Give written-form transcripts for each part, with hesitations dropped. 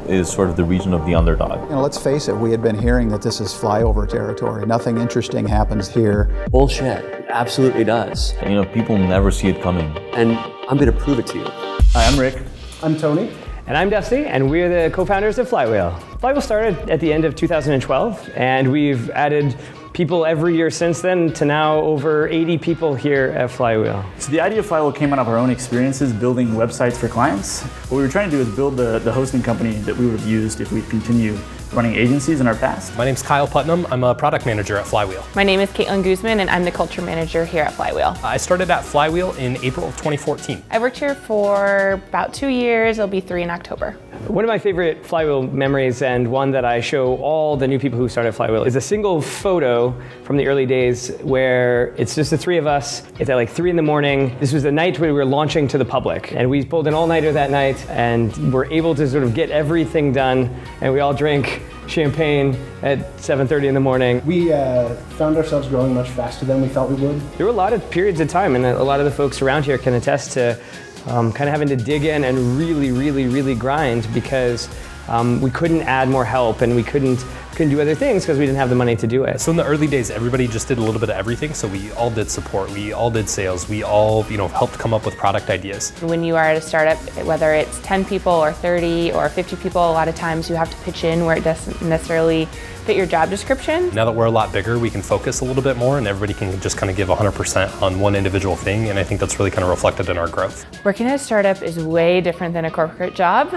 is sort of the region of the underdog. You know, let's face it, we had been hearing that this is flyover territory. Nothing interesting happens here. Bullshit. It absolutely does. You know, people never see it coming. And I'm going to prove it to you. Hi, I'm Rick. I'm Tony. And I'm Dusty, and we're the co-founders of Flywheel. Flywheel started at the end of 2012, and we've added people every year since then to now over 80 people here at Flywheel. So the idea of Flywheel came out of our own experiences building websites for clients. What we were trying to do is build the hosting company that we would have used if we continued running agencies in our past. My name's Kyle Putnam. I'm a product manager at Flywheel. My name is Caitlin Guzman, and I'm the culture manager here at Flywheel. I started at Flywheel in April of 2014. I worked here for about 2 years. It'll be 3 in October. One of my favorite Flywheel memories, and one that I show all the new people who started Flywheel, is a single photo from the early days where it's just the three of us. It's at like 3 in the morning. This was the night when we were launching to the public, and we pulled an all-nighter that night and were able to sort of get everything done, and we all drank champagne at 7:30 in the morning. We found ourselves growing much faster than we thought we would. There were a lot of periods of time, and a lot of the folks around here can attest to kind of having to dig in and really grind because we couldn't add more help, and we couldn't do other things because we didn't have the money to do it. So in the early days, everybody just did a little bit of everything. So we all did support, we all did sales, we all, helped come up with product ideas. When you are at a startup, whether it's 10 people or 30 or 50 people, a lot of times you have to pitch in where it doesn't necessarily fit your job description. Now that we're a lot bigger, we can focus a little bit more, and everybody can just kind of give 100% on one individual thing, and I think that's really kind of reflected in our growth. Working at a startup is way different than a corporate job.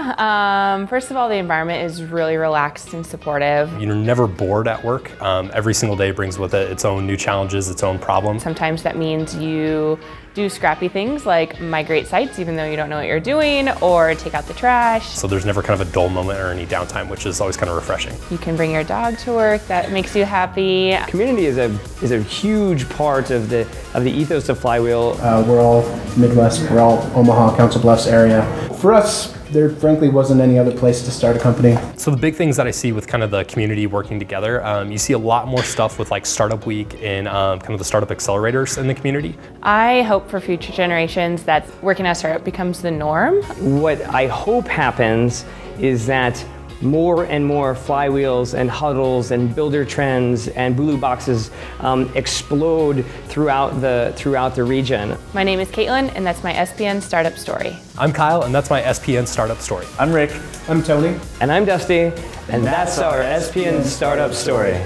First of all, the environment is really relaxed and supportive. You're never bored at work. Every single day brings with it its own new challenges, its own problems. Sometimes that means you do scrappy things like migrate sites even though you don't know what you're doing, or take out the trash. So there's never kind of a dull moment or any downtime, which is always kind of refreshing. You can bring your dog to work, that makes you happy. Community is a huge part of the ethos of Flywheel. We're all Midwest, we're all Omaha, Council Bluffs area. For us, there frankly wasn't any other place to start a company. So the big things that I see with kind of the community working together, you see a lot more stuff with like Startup Week and kind of the startup accelerators in the community. I hope for future generations that working at a startup becomes the norm. What I hope happens is that more and more flywheels and huddles and builder trends and blue boxes explode throughout the region. My name is Caitlin, and that's my SPN startup story. I'm Kyle, and that's my SPN startup story. I'm Rick. I'm Tony. And I'm Dusty, and that's our SPN startup story.